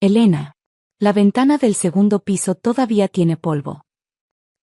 Elena. La ventana del segundo piso todavía tiene polvo.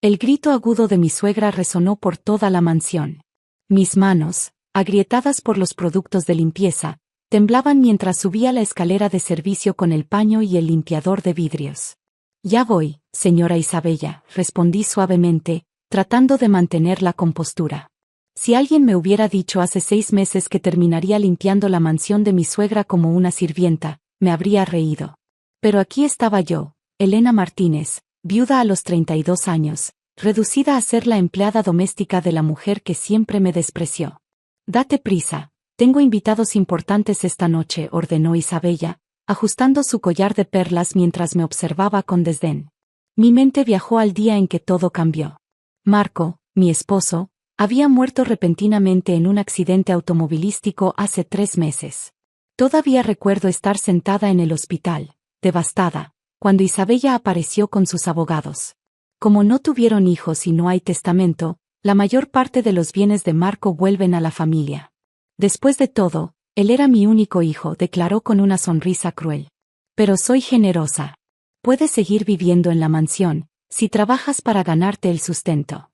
El grito agudo de mi suegra resonó por toda la mansión. Mis manos, agrietadas por los productos de limpieza, temblaban mientras subía la escalera de servicio con el paño y el limpiador de vidrios. Ya voy, señora Isabella, respondí suavemente, tratando de mantener la compostura. Si alguien me hubiera dicho hace 6 meses que terminaría limpiando la mansión de mi suegra como una sirvienta, me habría reído. Pero aquí estaba yo, Elena Martínez, viuda a los 32 años, reducida a ser la empleada doméstica de la mujer que siempre me despreció. Date prisa, tengo invitados importantes esta noche, ordenó Isabella, ajustando su collar de perlas mientras me observaba con desdén. Mi mente viajó al día en que todo cambió. Marco, mi esposo, había muerto repentinamente en un accidente automovilístico hace 3 meses. Todavía recuerdo estar sentada en el hospital, devastada, cuando Isabella apareció con sus abogados. Como no tuvieron hijos y no hay testamento, la mayor parte de los bienes de Marco vuelven a la familia. Después de todo, él era mi único hijo, declaró con una sonrisa cruel. Pero soy generosa. Puedes seguir viviendo en la mansión, si trabajas para ganarte el sustento.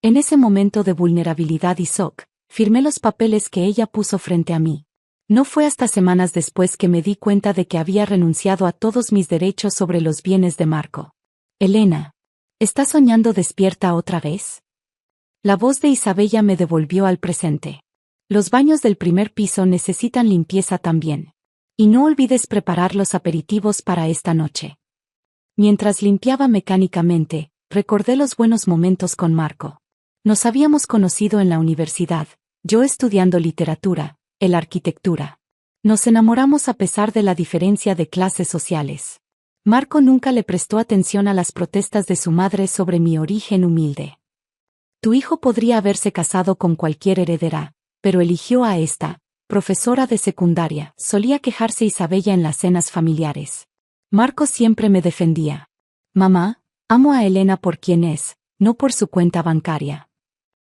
En ese momento de vulnerabilidad y shock, firmé los papeles que ella puso frente a mí. No fue hasta semanas después que me di cuenta de que había renunciado a todos mis derechos sobre los bienes de Marco. Elena, ¿estás soñando despierta otra vez? La voz de Isabella me devolvió al presente. Los baños del primer piso necesitan limpieza también. Y no olvides preparar los aperitivos para esta noche. Mientras limpiaba mecánicamente, recordé los buenos momentos con Marco. Nos habíamos conocido en la universidad, yo estudiando literatura, él arquitectura. Nos enamoramos a pesar de la diferencia de clases sociales. Marco nunca le prestó atención a las protestas de su madre sobre mi origen humilde. Tu hijo podría haberse casado con cualquier heredera, pero eligió a esta, profesora de secundaria, solía quejarse Isabella en las cenas familiares. Marco siempre me defendía. Mamá, amo a Elena por quien es, no por su cuenta bancaria.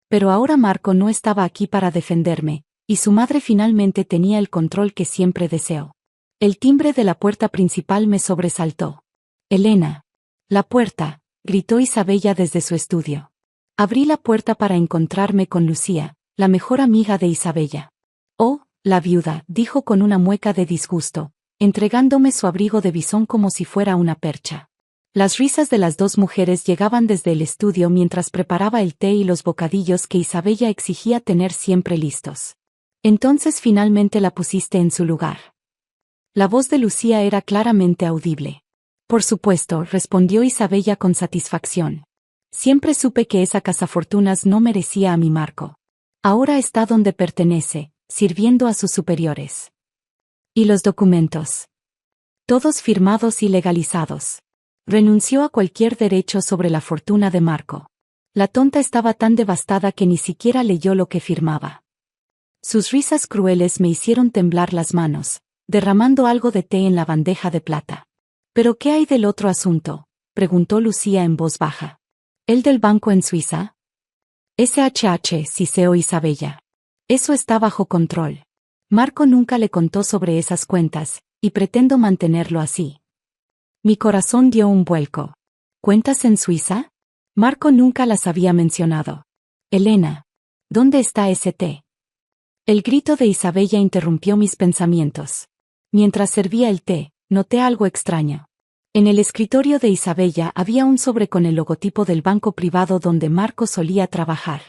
Pero ahora Marco no estaba aquí para defenderme, y su madre finalmente tenía el control que siempre deseó. El timbre de la puerta principal me sobresaltó. Elena. La puerta, gritó Isabella desde su estudio. Abrí la puerta para encontrarme con Lucía, la mejor amiga de Isabella. Oh, la viuda, dijo con una mueca de disgusto, entregándome su abrigo de bisón como si fuera una percha. Las risas de las dos mujeres llegaban desde el estudio mientras preparaba el té y los bocadillos que Isabella exigía tener siempre listos. Entonces finalmente la pusiste en su lugar. La voz de Lucía era claramente audible. Por supuesto, respondió Isabella con satisfacción. Siempre supe que esa cazafortunas no merecía a mi Marco. Ahora está donde pertenece, sirviendo a sus superiores. ¿Y los documentos? Todos firmados y legalizados. Renunció a cualquier derecho sobre la fortuna de Marco. La tonta estaba tan devastada que ni siquiera leyó lo que firmaba. Sus risas crueles me hicieron temblar las manos, derramando algo de té en la bandeja de plata. ¿Pero qué hay del otro asunto?, preguntó Lucía en voz baja. ¿El del banco en Suiza? SHH, siseó Isabella. Eso está bajo control. Marco nunca le contó sobre esas cuentas, y pretendo mantenerlo así. Mi corazón dio un vuelco. ¿Cuentas en Suiza? Marco nunca las había mencionado. Elena, ¿dónde está ese té? El grito de Isabella interrumpió mis pensamientos. Mientras servía el té, noté algo extraño. En el escritorio de Isabella había un sobre con el logotipo del banco privado donde Marco solía trabajar.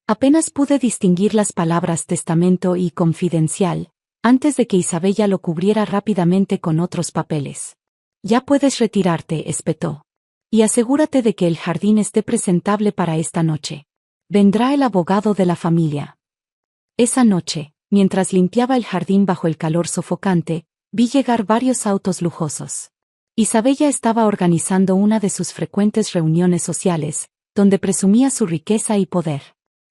Apenas pude distinguir las palabras testamento y confidencial, antes de que Isabella lo cubriera rápidamente con otros papeles. Ya puedes retirarte, espetó. Y asegúrate de que el jardín esté presentable para esta noche. Vendrá el abogado de la familia. Esa noche, mientras limpiaba el jardín bajo el calor sofocante, vi llegar varios autos lujosos. Isabella estaba organizando una de sus frecuentes reuniones sociales, donde presumía su riqueza y poder.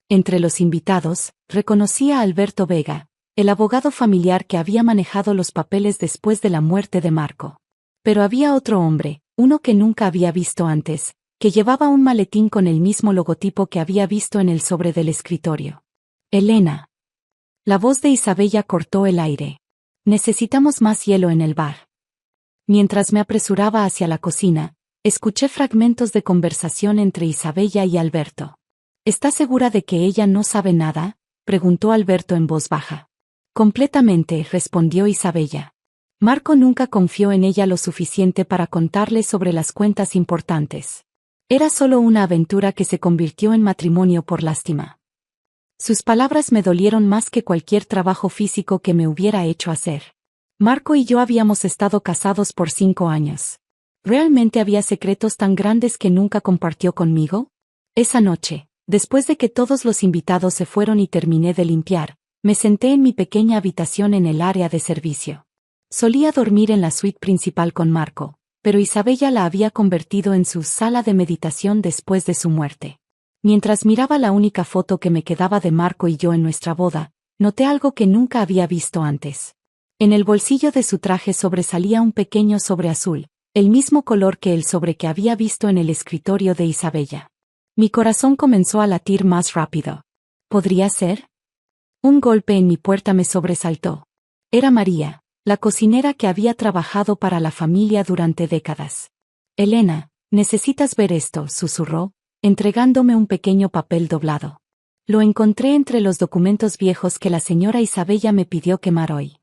Entre los invitados, reconocí a Alberto Vega, el abogado familiar que había manejado los papeles después de la muerte de Marco. Pero había otro hombre, uno que nunca había visto antes, que llevaba un maletín con el mismo logotipo que había visto en el sobre del escritorio. Elena. La voz de Isabella cortó el aire. Necesitamos más hielo en el bar. Mientras me apresuraba hacia la cocina, escuché fragmentos de conversación entre Isabella y Alberto. ¿Está segura de que ella no sabe nada?, preguntó Alberto en voz baja. Completamente, respondió Isabella. Marco nunca confió en ella lo suficiente para contarle sobre las cuentas importantes. Era solo una aventura que se convirtió en matrimonio por lástima. Sus palabras me dolieron más que cualquier trabajo físico que me hubiera hecho hacer. Marco y yo habíamos estado casados por 5 años. ¿Realmente había secretos tan grandes que nunca compartió conmigo? Esa noche, después de que todos los invitados se fueron y terminé de limpiar, me senté en mi pequeña habitación en el área de servicio. Solía dormir en la suite principal con Marco, pero Isabella la había convertido en su sala de meditación después de su muerte. Mientras miraba la única foto que me quedaba de Marco y yo en nuestra boda, noté algo que nunca había visto antes. En el bolsillo de su traje sobresalía un pequeño sobre azul, el mismo color que el sobre que había visto en el escritorio de Isabella. Mi corazón comenzó a latir más rápido. ¿Podría ser? Un golpe en mi puerta me sobresaltó. Era María, la cocinera que había trabajado para la familia durante décadas. Elena, necesitas ver esto, susurró, entregándome un pequeño papel doblado. Lo encontré entre los documentos viejos que la señora Isabella me pidió quemar hoy.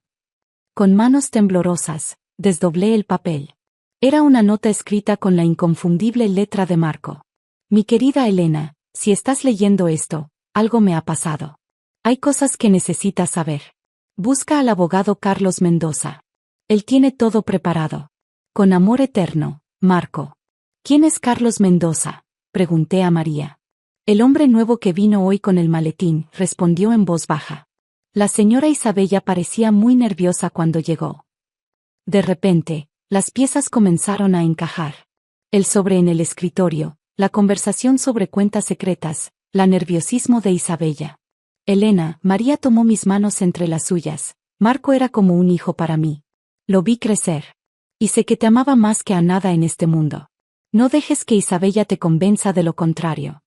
Con manos temblorosas, desdoblé el papel. Era una nota escrita con la inconfundible letra de Marco. Mi querida Elena, si estás leyendo esto, algo me ha pasado. Hay cosas que necesitas saber. Busca al abogado Carlos Mendoza. Él tiene todo preparado. Con amor eterno, Marco. ¿Quién es Carlos Mendoza?, pregunté a María. El hombre nuevo que vino hoy con el maletín, respondió en voz baja. La señora Isabella parecía muy nerviosa cuando llegó. De repente, las piezas comenzaron a encajar. El sobre en el escritorio, la conversación sobre cuentas secretas, la nerviosismo de Isabella. Elena, María tomó mis manos entre las suyas. Marco era como un hijo para mí. Lo vi crecer. Y sé que te amaba más que a nada en este mundo. No dejes que Isabella te convenza de lo contrario.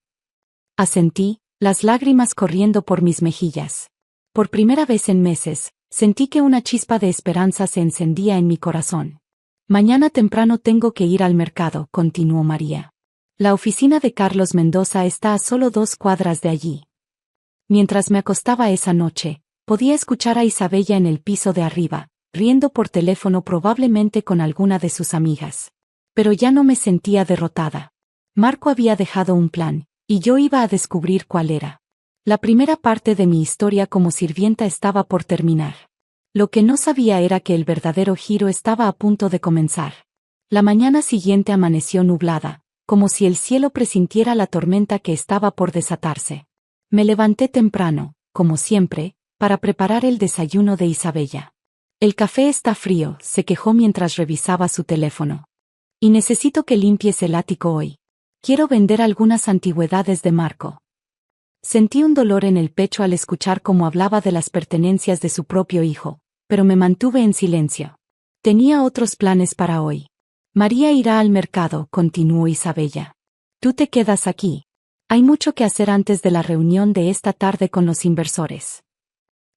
Asentí, las lágrimas corriendo por mis mejillas. Por primera vez en meses, sentí que una chispa de esperanza se encendía en mi corazón. Mañana temprano tengo que ir al mercado, continuó María. La oficina de Carlos Mendoza está a solo 2 cuadras de allí. Mientras me acostaba esa noche, podía escuchar a Isabella en el piso de arriba, riendo por teléfono probablemente con alguna de sus amigas. Pero ya no me sentía derrotada. Marco había dejado un plan, y yo iba a descubrir cuál era. La primera parte de mi historia como sirvienta estaba por terminar. Lo que no sabía era que el verdadero giro estaba a punto de comenzar. La mañana siguiente amaneció nublada, como si el cielo presintiera la tormenta que estaba por desatarse. Me levanté temprano, como siempre, para preparar el desayuno de Isabella. El café está frío, se quejó mientras revisaba su teléfono. Y necesito que limpies el ático hoy. Quiero vender algunas antigüedades de Marco. Sentí un dolor en el pecho al escuchar cómo hablaba de las pertenencias de su propio hijo, pero me mantuve en silencio. Tenía otros planes para hoy. María irá al mercado, continuó Isabella. Tú te quedas aquí. Hay mucho que hacer antes de la reunión de esta tarde con los inversores.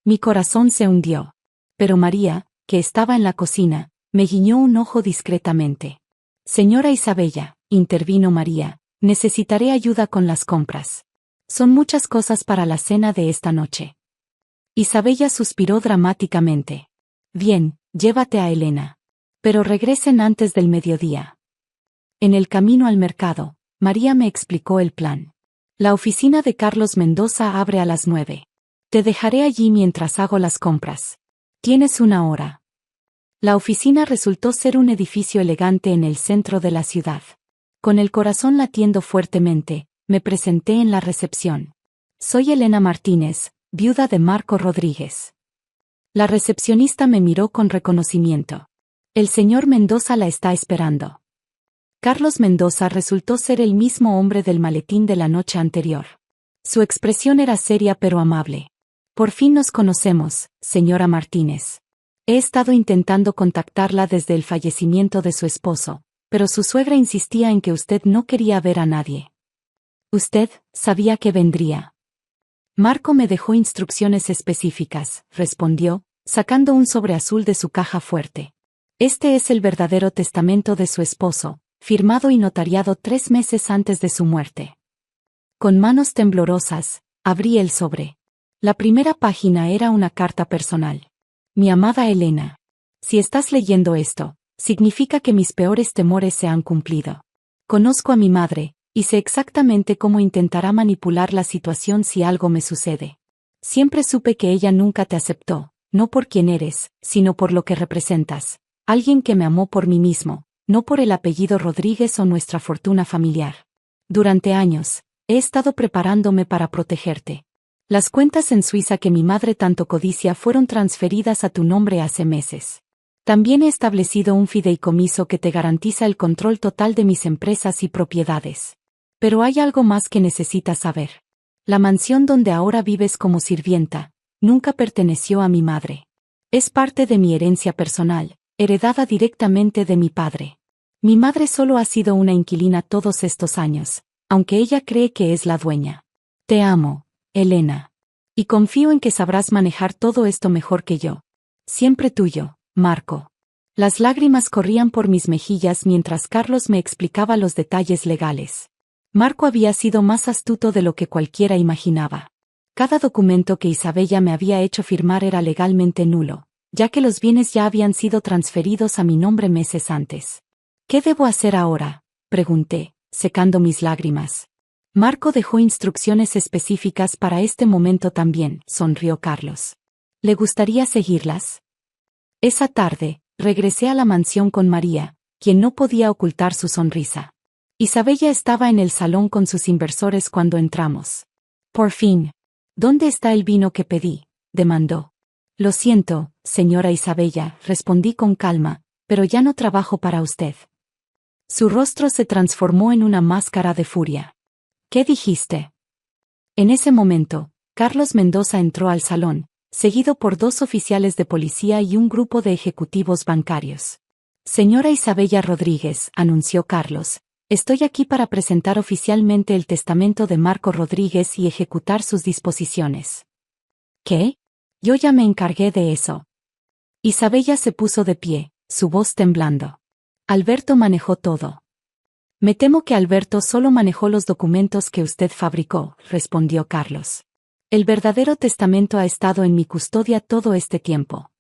Mi corazón se hundió. Pero María, que estaba en la cocina, me guiñó un ojo discretamente. Señora Isabella, intervino María, necesitaré ayuda con las compras. Son muchas cosas para la cena de esta noche. Isabella suspiró dramáticamente. Bien, llévate a Elena. Pero regresen antes del mediodía. En el camino al mercado, María me explicó el plan. La oficina de Carlos Mendoza abre a las 9. Te dejaré allí mientras hago las compras. Tienes 1 hora. La oficina resultó ser un edificio elegante en el centro de la ciudad. Con el corazón latiendo fuertemente, me presenté en la recepción. Soy Elena Martínez, viuda de Marco Rodríguez. La recepcionista me miró con reconocimiento. El señor Mendoza la está esperando. Carlos Mendoza resultó ser el mismo hombre del maletín de la noche anterior. Su expresión era seria pero amable. Por fin nos conocemos, señora Martínez. He estado intentando contactarla desde el fallecimiento de su esposo, pero su suegra insistía en que usted no quería ver a nadie. Usted sabía que vendría. Marco me dejó instrucciones específicas, respondió, sacando un sobre azul de su caja fuerte. Este es el verdadero testamento de su esposo, firmado y notariado 3 meses antes de su muerte. Con manos temblorosas, abrí el sobre. La primera página era una carta personal. Mi amada Elena. Si estás leyendo esto, significa que mis peores temores se han cumplido. Conozco a mi madre, y sé exactamente cómo intentará manipular la situación si algo me sucede. Siempre supe que ella nunca te aceptó, no por quien eres, sino por lo que representas. Alguien que me amó por mí mismo, no por el apellido Rodríguez o nuestra fortuna familiar. Durante años, he estado preparándome para protegerte. Las cuentas en Suiza que mi madre tanto codicia fueron transferidas a tu nombre hace meses. También he establecido un fideicomiso que te garantiza el control total de mis empresas y propiedades. Pero hay algo más que necesitas saber. La mansión donde ahora vives como sirvienta, nunca perteneció a mi madre. Es parte de mi herencia personal, heredada directamente de mi padre. Mi madre solo ha sido una inquilina todos estos años, aunque ella cree que es la dueña. Te amo, Elena. Y confío en que sabrás manejar todo esto mejor que yo. Siempre tuyo, Marco. Las lágrimas corrían por mis mejillas mientras Carlos me explicaba los detalles legales. Marco había sido más astuto de lo que cualquiera imaginaba. Cada documento que Isabella me había hecho firmar era legalmente nulo, ya que los bienes ya habían sido transferidos a mi nombre meses antes. ¿Qué debo hacer ahora?, pregunté, secando mis lágrimas. Marco dejó instrucciones específicas para este momento también, sonrió Carlos. ¿Le gustaría seguirlas? Esa tarde, regresé a la mansión con María, quien no podía ocultar su sonrisa. Isabella estaba en el salón con sus inversores cuando entramos. Por fin. ¿Dónde está el vino que pedí?, demandó. Lo siento, señora Isabella, respondí con calma, pero ya no trabajo para usted. Su rostro se transformó en una máscara de furia. ¿Qué dijiste? En ese momento, Carlos Mendoza entró al salón, seguido por 2 oficiales de policía y un grupo de ejecutivos bancarios. Señora Isabella Rodríguez, anunció Carlos, estoy aquí para presentar oficialmente el testamento de Marco Rodríguez y ejecutar sus disposiciones. ¿Qué? Yo ya me encargué de eso. Isabella se puso de pie, su voz temblando. Alberto manejó todo. Me temo que Alberto solo manejó los documentos que usted fabricó, respondió Carlos. El verdadero testamento ha estado en mi custodia todo este tiempo.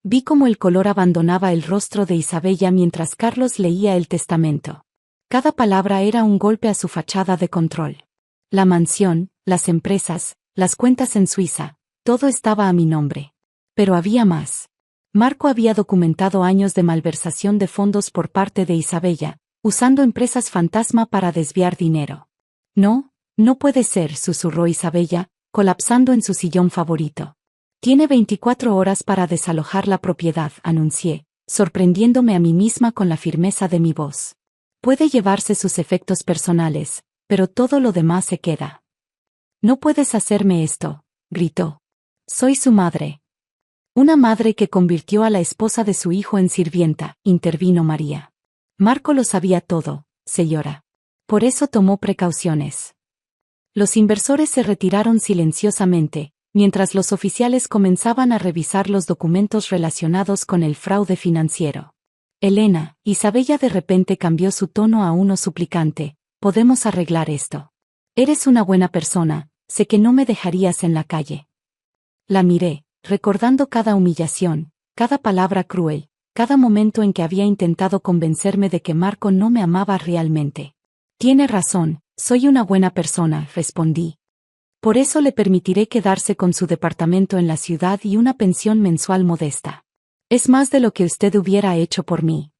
Vi cómo el color abandonaba el rostro de Isabella mientras Carlos leía el testamento. Cada palabra era un golpe a su fachada de control. La mansión, las empresas, las cuentas en Suiza, todo estaba a mi nombre. Pero había más. Marco había documentado años de malversación de fondos por parte de Isabella, usando empresas fantasma para desviar dinero. No, no puede ser, susurró Isabella, colapsando en su sillón favorito. Tiene 24 horas para desalojar la propiedad, anuncié, sorprendiéndome a mí misma con la firmeza de mi voz. Puede llevarse sus efectos personales, pero todo lo demás se queda. No puedes hacerme esto, gritó. Soy su madre. Una madre que convirtió a la esposa de su hijo en sirvienta, intervino María. Marco lo sabía todo, señora. Por eso tomó precauciones. Los inversores se retiraron silenciosamente, mientras los oficiales comenzaban a revisar los documentos relacionados con el fraude financiero. Elena, Isabella de repente cambió su tono a uno suplicante, podemos arreglar esto. Eres una buena persona, sé que no me dejarías en la calle. La miré, recordando cada humillación, cada palabra cruel, cada momento en que había intentado convencerme de que Marco no me amaba realmente. Tiene razón, soy una buena persona, respondí. Por eso le permitiré quedarse con su departamento en la ciudad y una pensión mensual modesta. Es más de lo que usted hubiera hecho por mí.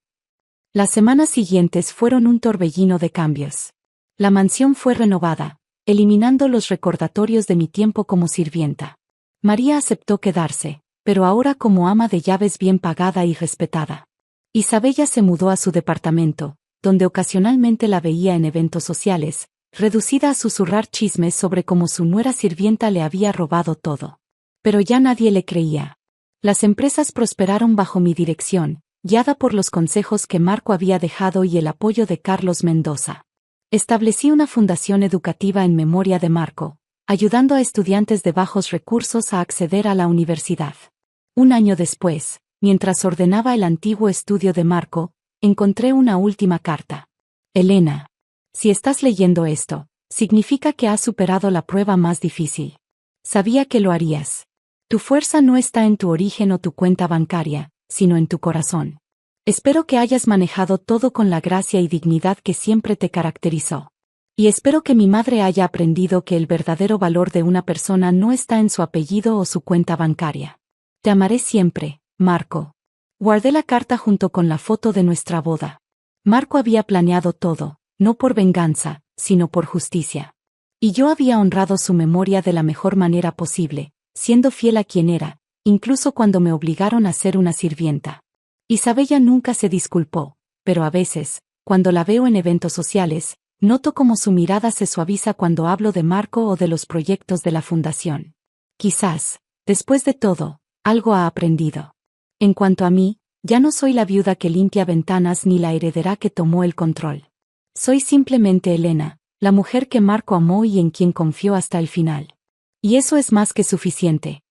Las semanas siguientes fueron un torbellino de cambios. La mansión fue renovada, eliminando los recordatorios de mi tiempo como sirvienta. María aceptó quedarse, pero ahora como ama de llaves bien pagada y respetada. Isabella se mudó a su departamento, donde ocasionalmente la veía en eventos sociales, reducida a susurrar chismes sobre cómo su nuera sirvienta le había robado todo. Pero ya nadie le creía. Las empresas prosperaron bajo mi dirección, guiada por los consejos que Marco había dejado y el apoyo de Carlos Mendoza. Establecí una fundación educativa en memoria de Marco, ayudando a estudiantes de bajos recursos a acceder a la universidad. Un año después, Mientras ordenaba el antiguo estudio de Marco, encontré una última carta. Elena. Si estás leyendo esto, significa que has superado la prueba más difícil. Sabía que lo harías. Tu fuerza no está en tu origen o tu cuenta bancaria, sino en tu corazón. Espero que hayas manejado todo con la gracia y dignidad que siempre te caracterizó. Y espero que mi madre haya aprendido que el verdadero valor de una persona no está en su apellido o su cuenta bancaria. Te amaré siempre, Marco. Guardé la carta junto con la foto de nuestra boda. Marco había planeado todo, no por venganza, sino por justicia. Y yo había honrado su memoria de la mejor manera posible, siendo fiel a quien era, incluso cuando me obligaron a ser una sirvienta. Isabella nunca se disculpó, pero a veces, cuando la veo en eventos sociales, noto como su mirada se suaviza cuando hablo de Marco o de los proyectos de la fundación. Quizás, después de todo, algo ha aprendido. En cuanto a mí, ya no soy la viuda que limpia ventanas ni la heredera que tomó el control. Soy simplemente Elena, la mujer que Marco amó y en quien confió hasta el final. Y eso es más que suficiente.